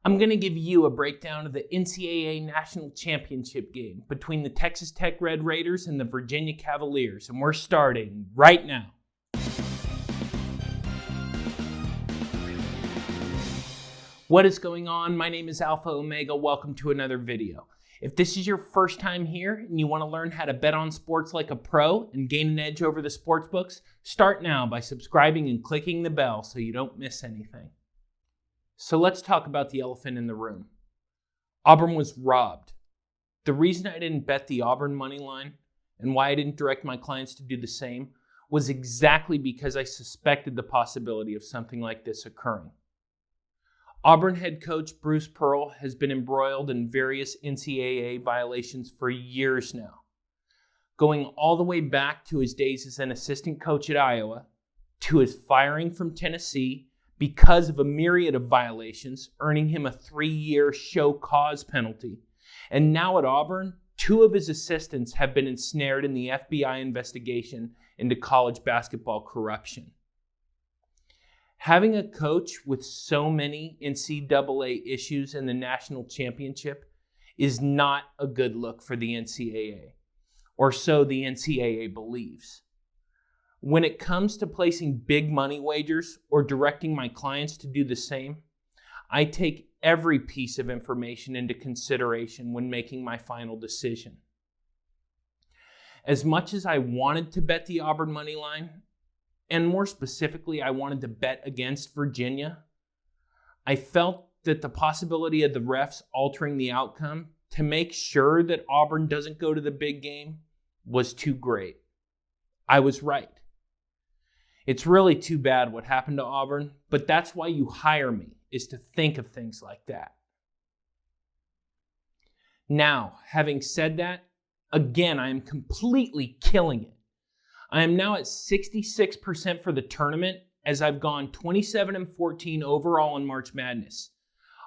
I'm going to give you a breakdown of the NCAA National Championship game between the Texas Tech Red Raiders and the Virginia Cavaliers, and we're starting right now. What is going on? My name is Alpha Omega. Welcome to another video. If this is your first time here and you want to learn how to bet on sports like a pro and gain an edge over the sportsbooks, start now by subscribing and clicking the bell so you don't miss anything. So let's talk about the elephant in the room. Auburn was robbed. The reason I didn't bet the Auburn money line and why I didn't direct my clients to do the same was exactly because I suspected the possibility of something like this occurring. Auburn head coach Bruce Pearl has been embroiled in various NCAA violations for years now, going all the way back to his days as an assistant coach at Iowa, to his firing from Tennessee because of a myriad of violations, earning him a 3-year show cause penalty. And now at Auburn, 2 of his assistants have been ensnared in the FBI investigation into college basketball corruption. Having a coach with so many NCAA issues in the national championship is not a good look for the NCAA, or so the NCAA believes. When it comes to placing big money wagers or directing my clients to do the same, I take every piece of information into consideration when making my final decision. As much as I wanted to bet the Auburn money line, and more specifically, I wanted to bet against Virginia, I felt that the possibility of the refs altering the outcome to make sure that Auburn doesn't go to the big game was too great. I was right. It's really too bad what happened to Auburn, but that's why you hire me, is to think of things like that. Now, having said that, again, I am completely killing it. I am now at 66% for the tournament, as I've gone 27-14 overall in March Madness.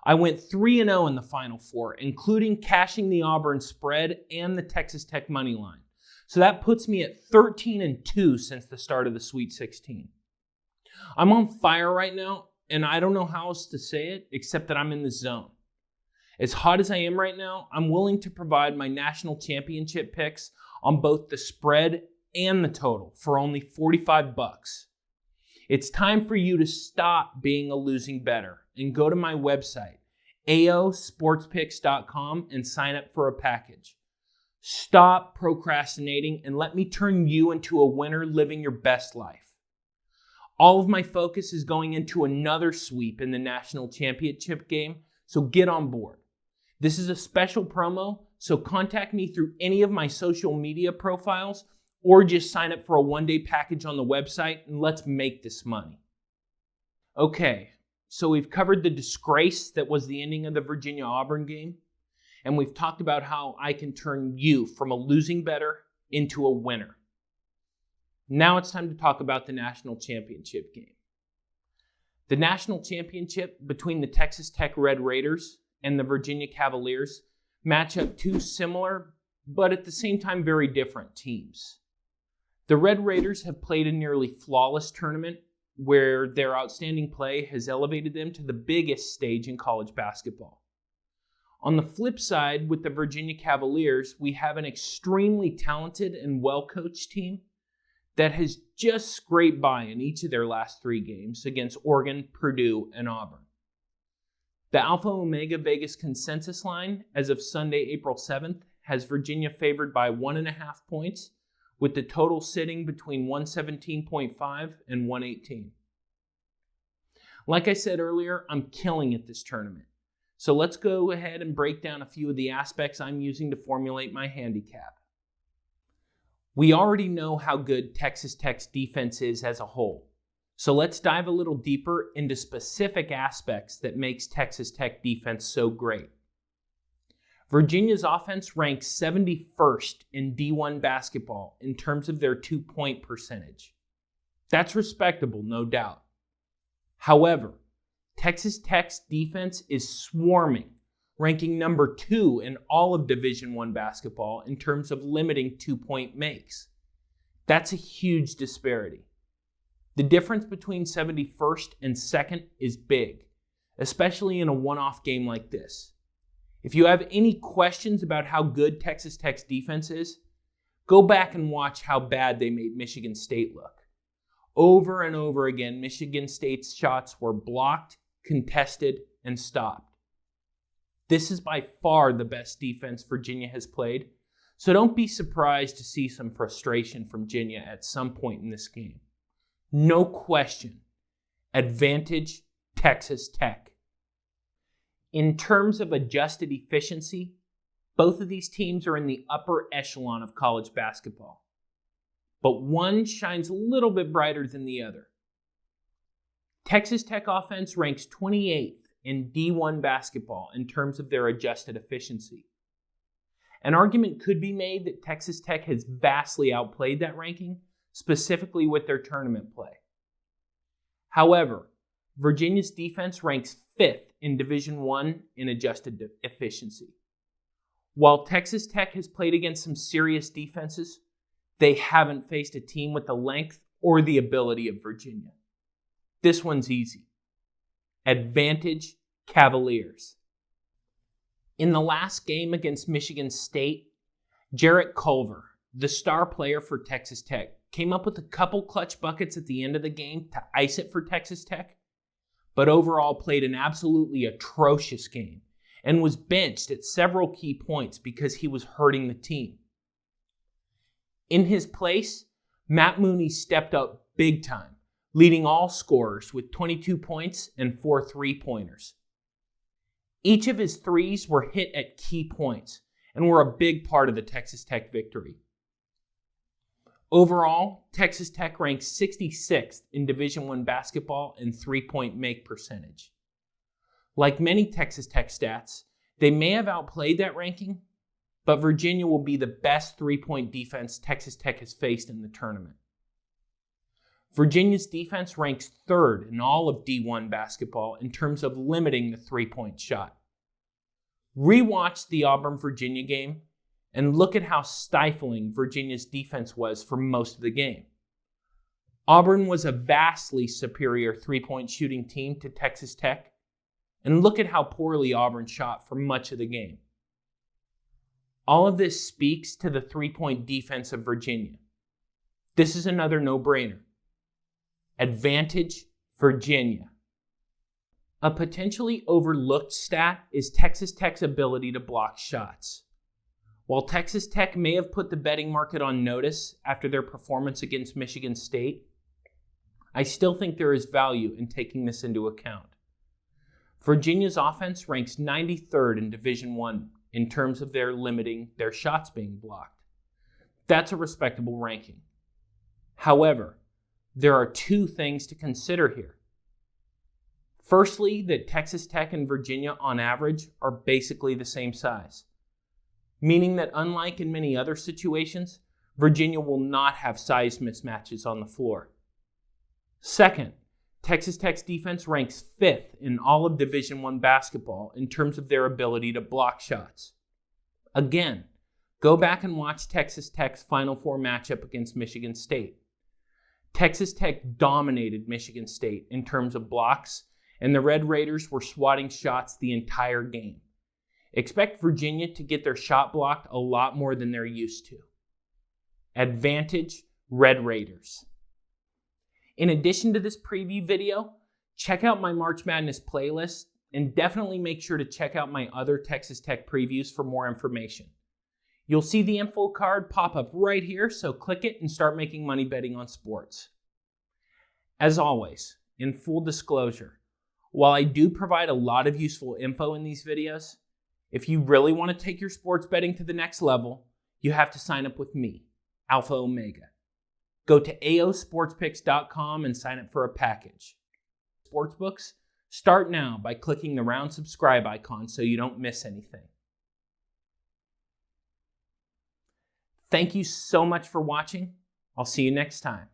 I went 3-0 in the Final Four, including cashing the Auburn spread and the Texas Tech money line. So that puts me at 13-2 since the start of the Sweet 16. I'm on fire right now, and I don't know how else to say it except that I'm in the zone. As hot as I am right now, I'm willing to provide my national championship picks on both the spread and the total for only $45. It's time for you to stop being a losing bettor and go to my website, aosportspicks.com, and sign up for a package. Stop procrastinating and let me turn you into a winner living your best life. All of my focus is going into another sweep in the national championship game, so get on board. This is a special promo, so contact me through any of my social media profiles or just sign up for a one-day package on the website and let's make this money. Okay, so we've covered the disgrace that was the ending of the Virginia-Auburn game, and we've talked about how I can turn you from a losing bettor into a winner. Now it's time to talk about the national championship game. The national championship between the Texas Tech Red Raiders and the Virginia Cavaliers match up 2 similar, but at the same time very different teams. The Red Raiders have played a nearly flawless tournament where their outstanding play has elevated them to the biggest stage in college basketball. On the flip side, with the Virginia Cavaliers, we have an extremely talented and well-coached team that has just scraped by in each of their last 3 games against Oregon, Purdue, and Auburn. The Alpha Omega Vegas consensus line as of Sunday, April 7th, has Virginia favored by 1.5 points, with the total sitting between 117.5 and 118. Like I said earlier, I'm killing at this tournament. So let's go ahead and break down a few of the aspects I'm using to formulate my handicap. We already know how good Texas Tech's defense is as a whole. So let's dive a little deeper into specific aspects that makes Texas Tech defense so great. Virginia's offense ranks 71st in D1 basketball in terms of their 2-point percentage. That's respectable, no doubt. However, Texas Tech's defense is swarming, ranking number 2 in all of Division I basketball in terms of limiting 2-point makes. That's a huge disparity. The difference between 71st and 2nd is big. especially in a one-off game like this. If you have any questions about how good Texas Tech's defense is, go back and watch how bad they made Michigan State look. Over and over again, Michigan State's shots were blocked, contested, and stopped. This is by far the best defense Virginia has played, so don't be surprised to see some frustration from Virginia at some point in this game. No question, advantage Texas Tech. In terms of adjusted efficiency, both of these teams are in the upper echelon of college basketball, but one shines a little bit brighter than the other. Texas Tech offense ranks 28th in D1 basketball in terms of their adjusted efficiency. An argument could be made that Texas Tech has vastly outplayed that ranking, specifically with their tournament play. However, Virginia's defense ranks 5th in Division I in adjusted efficiency. While Texas Tech has played against some serious defenses, they haven't faced a team with the length or the ability of Virginia. This one's easy. Advantage Cavaliers. In the last game against Michigan State, Jarrett Culver, the star player for Texas Tech, came up with a couple clutch buckets at the end of the game to ice it for Texas Tech, but overall played an absolutely atrocious game and was benched at several key points because he was hurting the team. In his place, Matt Mooney stepped up big time, leading all scorers with 22 points and 4 3-pointers. Each of his threes were hit at key points and were a big part of the Texas Tech victory. Overall, Texas Tech ranks 66th in Division I basketball in three-point make percentage. Like many Texas Tech stats, they may have outplayed that ranking, but Virginia will be the best three-point defense Texas Tech has faced in the tournament. Virginia's defense ranks 3rd in all of D1 basketball in terms of limiting the three-point shot. Rewatch the Auburn-Virginia game and look at how stifling Virginia's defense was for most of the game. Auburn was a vastly superior three-point shooting team to Texas Tech, and look at how poorly Auburn shot for much of the game. All of this speaks to the three-point defense of Virginia. This is another no-brainer. Advantage Virginia. A potentially overlooked stat is Texas Tech's ability to block shots. While Texas Tech may have put the betting market on notice after their performance against Michigan State, I still think there is value in taking this into account. Virginia's offense ranks 93rd in Division I in terms of their limiting their shots being blocked. That's a respectable ranking. However, there are two things to consider here. Firstly, that Texas Tech and Virginia on average are basically the same size, meaning that unlike in many other situations, Virginia will not have size mismatches on the floor. Second, Texas Tech's defense ranks 5th in all of Division I basketball in terms of their ability to block shots. Again, go back and watch Texas Tech's Final Four matchup against Michigan State. Texas Tech dominated Michigan State in terms of blocks, and the Red Raiders were swatting shots the entire game. Expect Virginia to get their shot blocked a lot more than they're used to. Advantage Red Raiders. In addition to this preview video, check out my March Madness playlist and definitely make sure to check out my other Texas Tech previews for more information. You'll see the info card pop up right here, so click it and start making money betting on sports. As always, in full disclosure, while I do provide a lot of useful info in these videos, if you really want to take your sports betting to the next level, you have to sign up with me, Alpha Omega. Go to aosportspicks.com and sign up for a package. Sportsbooks, start now by clicking the round subscribe icon so you don't miss anything. Thank you so much for watching. I'll see you next time.